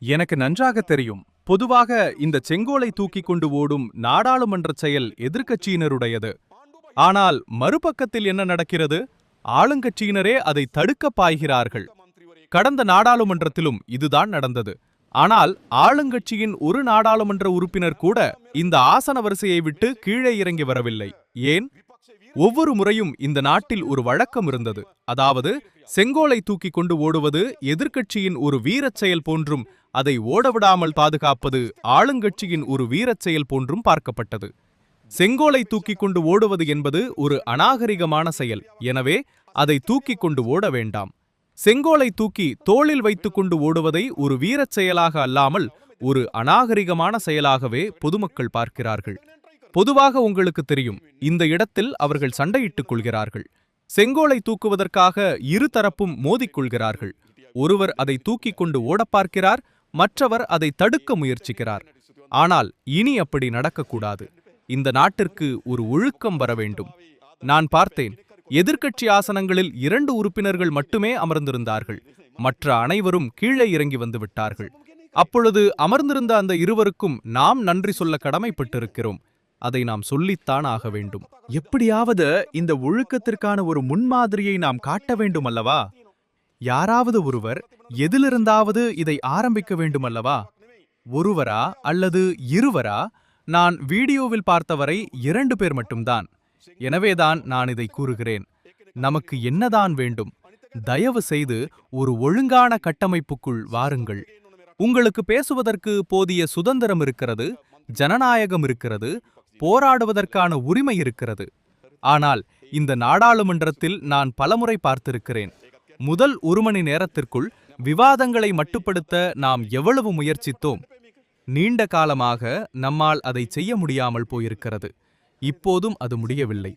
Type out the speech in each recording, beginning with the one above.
எனக்கு நன்றாக தெரியும். பொதுவாக இந்த செங்கோலை தூக்கிக் கொண்டு ஓடும் நாடாளுமன்ற செயல் எதிர்க்கட்சியினருடையது. ஆனால் மறுபக்கத்தில் என்ன நடக்கிறது? ஆளுங்கட்சியினரே அதை தடுக்க பாய்கிறார்கள். கடந்த நாடாளுமன்றத்திலும் இதுதான் நடந்தது. ஆனால் ஆளுங்கட்சியின் ஒரு நாடாளுமன்ற உறுப்பினர் கூட இந்த ஆசன வரிசையை விட்டு கீழே இறங்கி வரவில்லை. ஏன்? ஒவ்வொரு முறையும் இந்த நாட்டில் ஒரு வழக்கம் இருந்தது. அதாவது செங்கோலை தூக்கிக் கொண்டு ஓடுவது எதிர்க்கட்சியின் ஒரு வீரச் செயல் போன்றும் அதை ஓடவிடாமல் பாதுகாப்பது ஆளுங்கட்சியின் ஒரு வீரச் செயல் போன்றும் பார்க்கப்பட்டது. செங்கோலை தூக்கிக் கொண்டு ஓடுவது என்பது ஒரு அநாகரிகமான செயல். எனவே அதை தூக்கிக் கொண்டு ஓட வேண்டாம். செங்கோலை தூக்கி தோளில் வைத்துக் கொண்டு ஓடுவதை ஒரு வீரச் செயலாக அல்லாமல் ஒரு அநாகரிகமான செயலாகவே பொதுமக்கள் பார்க்கிறார்கள். பொதுவாக உங்களுக்கு தெரியும், இந்த இடத்தில் அவர்கள் சண்டையிட்டுக் கொள்கிறார்கள். செங்கோலை தூக்குவதற்காக இரு தரப்பும் மோதிக்கொள்கிறார்கள். ஒருவர் அதை தூக்கிக் கொண்டு ஓட பார்க்கிறார், மற்றவர் அதை தடுக்க முயற்சிக்கிறார். ஆனால் இனி அப்படி நடக்கக்கூடாது. இந்த நாட்டிற்கு ஒரு ஒழுக்கம் வர வேண்டும். நான் பார்த்தேன், எதிர்க்கட்சி ஆசனங்களில் 2 உறுப்பினர்கள் மட்டுமே அமர்ந்திருந்தார்கள். மற்ற அனைவரும் கீழே இறங்கி வந்து விட்டார்கள். அப்பொழுது அமர்ந்திருந்த அந்த இருவருக்கும் நாம் நன்றி சொல்ல கடமைப்பட்டிருக்கிறோம். அதை நாம் சொல்லித்தான் ஆக வேண்டும். எப்படியாவது இந்த ஒழுக்கத்திற்கான ஒரு முன்மாதிரியை நாம் காட்ட வேண்டும் அல்லவா? யாராவது ஒருவர் எதிலிருந்தாவது இதை ஆரம்பிக்க வேண்டும் அல்லவா? ஒருவரா அல்லது இருவரா? நான் வீடியோவில் பார்த்தவரை 2 பேர் மட்டும்தான். எனவேதான் நான் இதை கூறுகிறேன். நமக்கு என்னதான் வேண்டும்? தயவு செய்து ஒரு ஒழுங்கான கட்டமைப்புக்குள் வாருங்கள். உங்களுக்கு பேசுவதற்கு போதிய சுதந்திரம் இருக்கிறது, ஜனநாயகம் இருக்கிறது, போராடுவதற்கான உரிமை இருக்கிறது. ஆனால் இந்த நாடாளுமன்றத்தில் நான் பலமுறை பார்த்திருக்கிறேன். முதல் 1 மணி நேரத்திற்குள் விவாதங்களை மட்டுப்படுத்த நாம் எவ்வளவு முயற்சித்தோம். நீண்ட காலமாக நம்மால் அதை செய்ய முடியாமல் போயிருக்கிறது. இப்போதும் அது முடியவில்லை.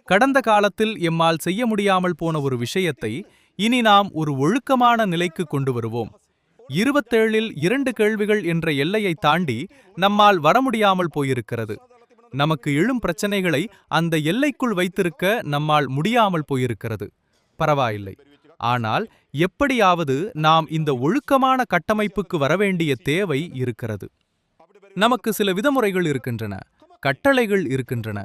கடந்த காலத்தில் எம்மால் செய்ய முடியாமல் போன ஒரு விஷயத்தை இனி நாம் ஒரு ஒழுக்கமான நிலைக்கு கொண்டு வருவோம். 27இல் 2 கேள்விகள் என்ற எல்லையை தாண்டி நம்மால் வர முடியாமல் போயிருக்கிறது. நமக்கு எழும் பிரச்சனைகளை அந்த எல்லைக்குள் வைத்திருக்க நம்மால் முடியாமல் போயிருக்கிறது. பரவாயில்லை. ஆனால் எப்படியாவது நாம் இந்த ஒழுக்கமான கட்டமைப்புக்கு வரவேண்டிய தேவை இருக்கிறது. நமக்கு சில விதிமுறைகள் இருக்கின்றன, கட்டளைகள் இருக்கின்றன.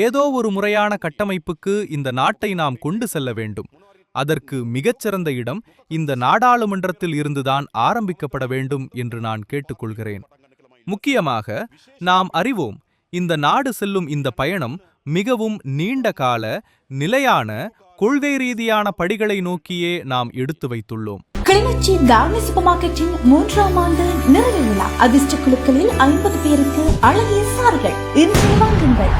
ஏதோ ஒரு முறையான கட்டமைப்புக்கு இந்த நாட்டை நாம் கொண்டு செல்ல வேண்டும். அதற்கு மிகச்சிறந்த இடம் இந்த நாடாளுமன்றத்தில் இருந்துதான் ஆரம்பிக்கப்பட வேண்டும் என்று நான் கேட்டுக்கொள்கிறேன். முக்கியமாக நாம் அறிவோம், இந்த நாடு செல்லும் இந்த பயணம் மிகவும் நீண்ட கால, நிலையான, கொள்கை ரீதியான படிகளை நோக்கியே நாம் எடுத்து வைத்துள்ளோம். கிளிநொச்சி தாரணி சூப்பர் மார்க்கெட்டின் 3ஆம் ஆண்டு நிறைவு விழா. அதிர்ஷ்ட குழுக்களில் 50 பேருக்கு அழகிய சார்கள். இன்று வாங்குங்கள்.